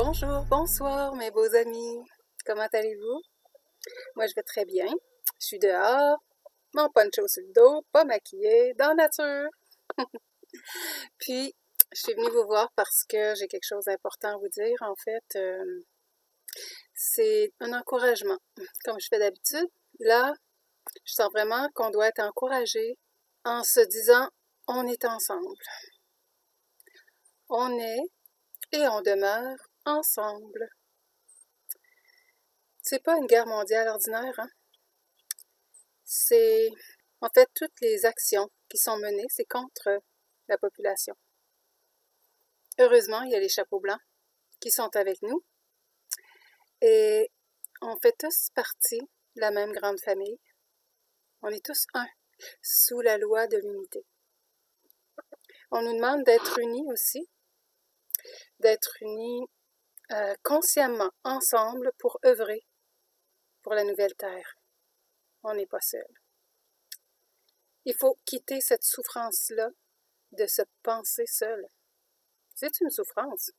Bonjour, bonsoir mes beaux amis. Comment allez-vous? Moi je vais très bien. Je suis dehors, mon poncho sur le dos, pas maquillée, dans la nature. Puis je suis venue vous voir parce que j'ai quelque chose d'important à vous dire. En fait, c'est un encouragement. Comme je fais d'habitude, là, je sens vraiment qu'on doit être encouragé en se disant on est ensemble. On est et on demeure ensemble. C'est pas une guerre mondiale ordinaire, hein? C'est, en fait, toutes les actions qui sont menées, c'est contre la population. Heureusement, il y a les chapeaux blancs qui sont avec nous et on fait tous partie de la même grande famille. On est tous un, sous la loi de l'unité. On nous demande d'être unis aussi, d'être unis consciemment ensemble pour œuvrer pour la nouvelle terre. On n'est pas seul. Il faut quitter cette souffrance-là de se penser seul. C'est une souffrance.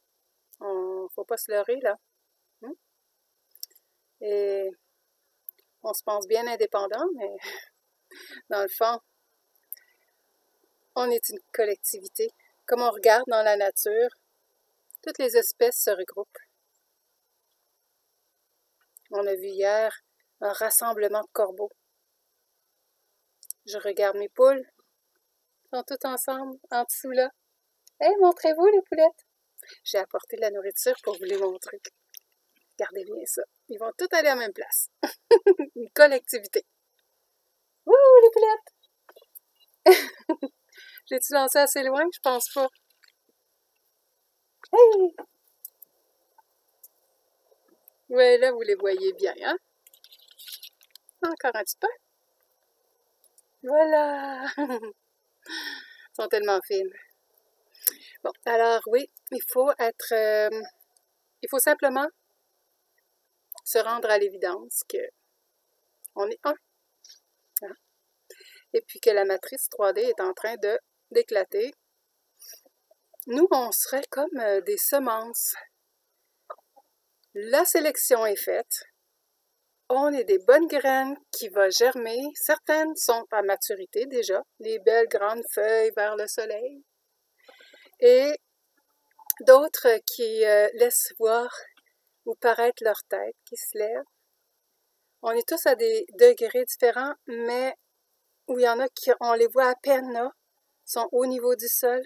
Faut pas se leurrer, là. Et on se pense bien indépendant, mais dans le fond, on est une collectivité. Comme on regarde dans la nature, toutes les espèces se regroupent. On a vu hier un rassemblement de corbeaux. Je regarde mes poules. Ils sont toutes ensemble, en dessous là. Hey, montrez-vous les poulettes! J'ai apporté de la nourriture pour vous les montrer. Regardez bien ça. Ils vont tous aller à la même place. Une collectivité. Wouh, les poulettes! L'ai-tu lancé assez loin? Je pense pas. Hey! Ouais, là, vous les voyez bien, hein? Encore un petit peu. Voilà! Ils sont tellement fines. Bon, alors oui, il faut simplement se rendre à l'évidence que on est un. Hein? Et puis que la matrice 3D est en train d'éclater. Nous, on serait comme des semences. La sélection est faite. On est des bonnes graines qui vont germer. Certaines sont à maturité déjà, les belles grandes feuilles vers le soleil. Et d'autres qui laissent voir ou paraître leur tête, qui se lèvent. On est tous à des degrés différents, mais où il y en a qui, on les voit à peine là, sont au niveau du sol,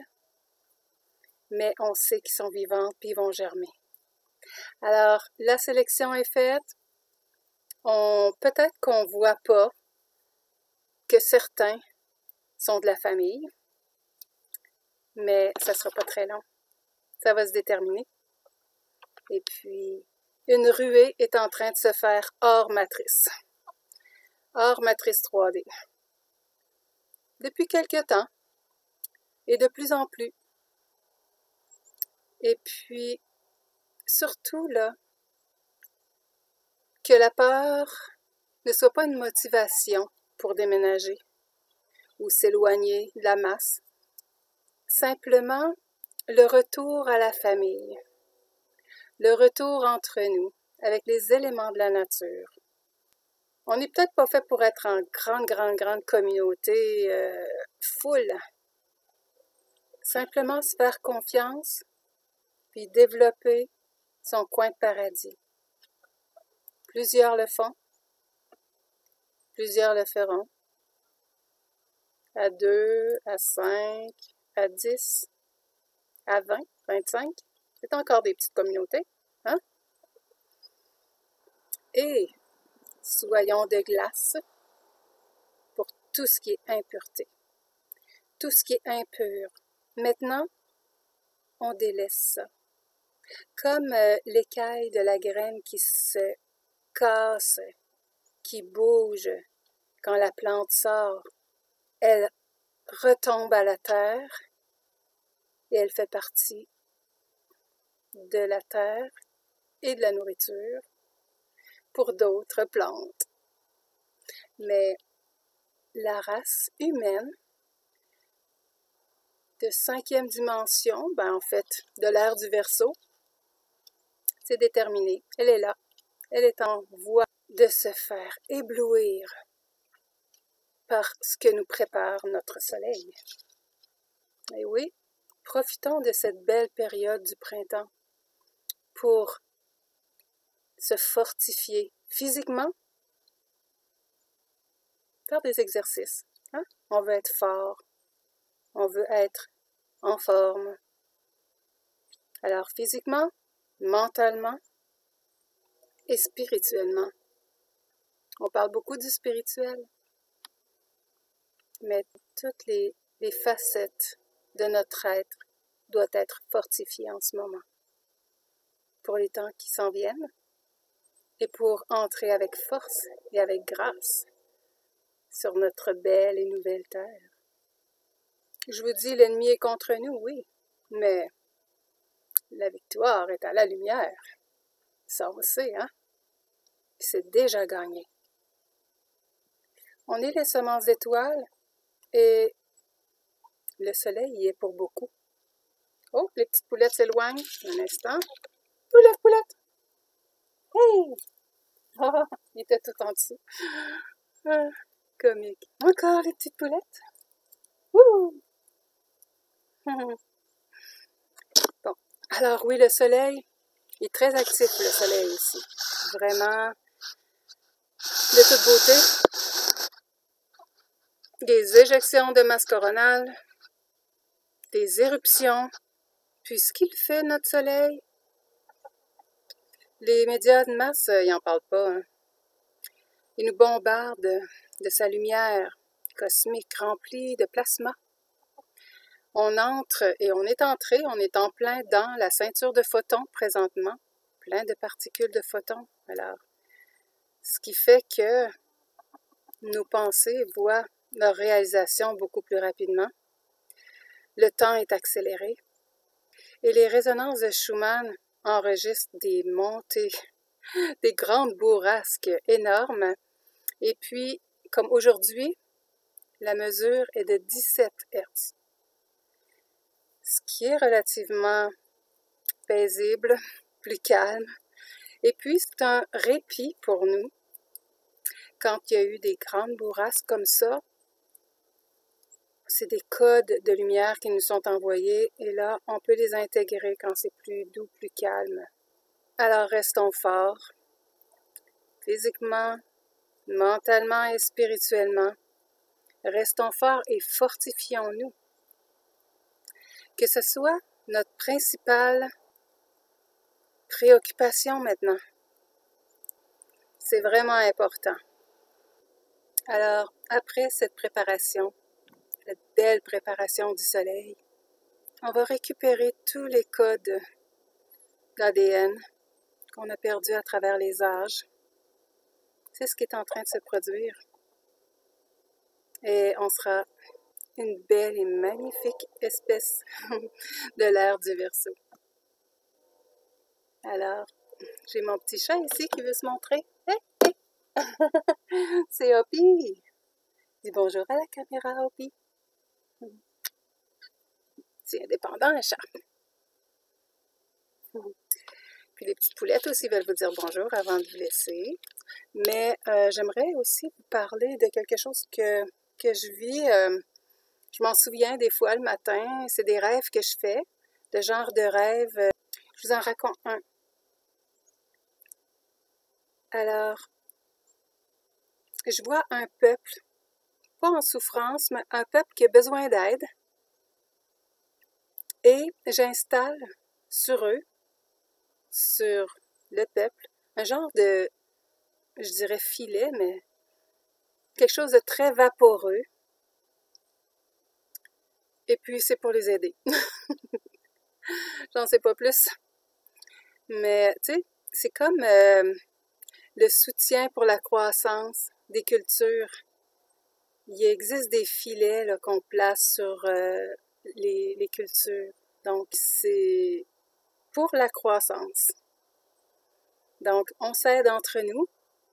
mais on sait qu'ils sont vivants puis ils vont germer. Alors, la sélection est faite. Peut-être qu'on ne voit pas que certains sont de la famille, mais ça ne sera pas très long. Ça va se déterminer. Et puis, une ruée est en train de se faire hors matrice 3D. Depuis quelque temps, et de plus en plus. Et puis, surtout là, que la peur ne soit pas une motivation pour déménager ou s'éloigner de la masse. Simplement, le retour à la famille, le retour entre nous, avec les éléments de la nature. On n'est peut-être pas fait pour être en grande communauté, foule. Simplement se faire confiance, puis développer son coin de paradis. Plusieurs le font, plusieurs le feront. À 2, à 5, à 10, à 20, 25. C'est encore des petites communautés, hein? Et soyons de glace pour tout ce qui est impureté, tout ce qui est impur. Maintenant, on délaisse ça. Comme l'écaille de la graine qui se casse, qui bouge quand la plante sort, elle retombe à la terre et elle fait partie de la terre et de la nourriture pour d'autres plantes. Mais la race humaine de 5e dimension, en fait, de l'ère du Verseau, C'est déterminé. Elle est là. Elle est en voie de se faire éblouir par ce que nous prépare notre soleil. Et oui, profitons de cette belle période du printemps pour se fortifier physiquement, faire des exercices. Hein? On veut être fort, on veut être en forme. Alors physiquement, mentalement et spirituellement. On parle beaucoup du spirituel, mais toutes les facettes de notre être doivent être fortifiées en ce moment pour les temps qui s'en viennent et pour entrer avec force et avec grâce sur notre belle et nouvelle terre. Je vous dis, l'ennemi est contre nous, oui, mais la victoire est à la lumière. Ça, on le sait, hein? C'est déjà gagné. On est les semences d'étoiles et le soleil y est pour beaucoup. Oh, les petites poulettes s'éloignent. Un instant. Poulette, poulette! Hey! Ah, il était tout en dessous. Ah, comique. Encore les petites poulettes. Ouh! Bon, alors oui, le soleil est très actif, le soleil ici. Vraiment, de toute beauté. Des éjections de masse coronale, des éruptions. Puis ce qu'il fait, notre soleil, les médias de masse, ils n'en parlent pas. Hein. Il nous bombarde de sa lumière cosmique remplie de plasma. On entre et on est entré, on est en plein dans la ceinture de photons présentement, plein de particules de photons. Alors, ce qui fait que nos pensées voient leur réalisation beaucoup plus rapidement. Le temps est accéléré et les résonances de Schumann enregistrent des montées, des grandes bourrasques énormes. Et puis, comme aujourd'hui, la mesure est de 17 Hz, ce qui est relativement paisible, plus calme. Et puis, c'est un répit pour nous. Quand il y a eu des grandes bourrasques comme ça, c'est des codes de lumière qui nous sont envoyés et là, on peut les intégrer quand c'est plus doux, plus calme. Alors, restons forts, physiquement, mentalement et spirituellement. Restons forts et fortifions-nous. Que ce soit notre principale préoccupation maintenant. C'est vraiment important. Alors, après cette préparation, cette belle préparation du soleil, on va récupérer tous les codes d'ADN qu'on a perdus à travers les âges. C'est ce qui est en train de se produire. Et on sera une belle et magnifique espèce de l'ère du Verseau. Alors, j'ai mon petit chat ici qui veut se montrer. Hey, hey. C'est Hopi. Dis bonjour à la caméra, Hopi. C'est indépendant, un chat. Puis les petites poulettes aussi veulent vous dire bonjour avant de vous laisser. Mais j'aimerais aussi vous parler de quelque chose que je vis. Je m'en souviens des fois le matin. C'est des rêves que je fais. Le genre de rêve. Je vous en raconte un. Alors, je vois un peuple, pas en souffrance, mais un peuple qui a besoin d'aide. Et j'installe sur eux, sur le peuple, un genre de, je dirais filet, mais quelque chose de très vaporeux. Et puis, c'est pour les aider. J'en sais pas plus. Mais, tu sais, c'est comme le soutien pour la croissance des cultures. Il existe des filets là, qu'on place sur les cultures. Donc, c'est pour la croissance. Donc, on s'aide entre nous.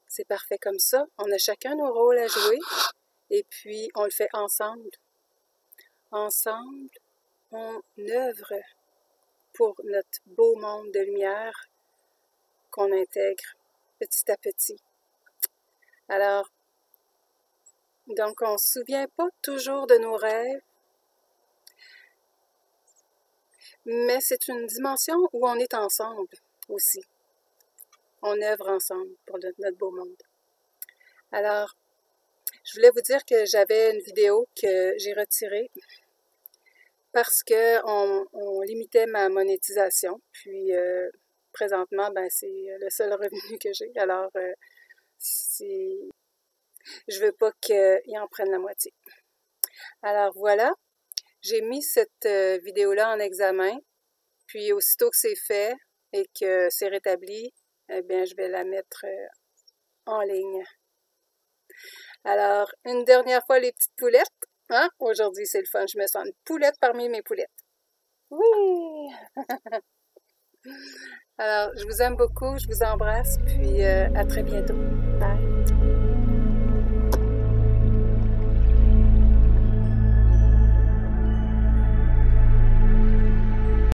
C'est parfait comme ça. On a chacun nos rôles à jouer. Et puis, on le fait ensemble. Ensemble, on œuvre pour notre beau monde de lumière, qu'on intègre petit à petit. Alors, donc on ne se souvient pas toujours de nos rêves, mais c'est une dimension où on est ensemble aussi. On œuvre ensemble pour notre beau monde. Alors, je voulais vous dire que j'avais une vidéo que j'ai retirée parce qu'on limitait ma monétisation. Puis, présentement, ben c'est le seul revenu que j'ai. Alors, je veux pas qu'ils en prennent la moitié. Alors, voilà. J'ai mis cette vidéo-là en examen. Puis, aussitôt que c'est fait et que c'est rétabli, eh bien, je vais la mettre en ligne. Alors, une dernière fois, les petites poulettes. Hein? Aujourd'hui, c'est le fun. Je me sens une poulette parmi mes poulettes. Oui! Alors, je vous aime beaucoup. Je vous embrasse. Puis, à très bientôt. Bye!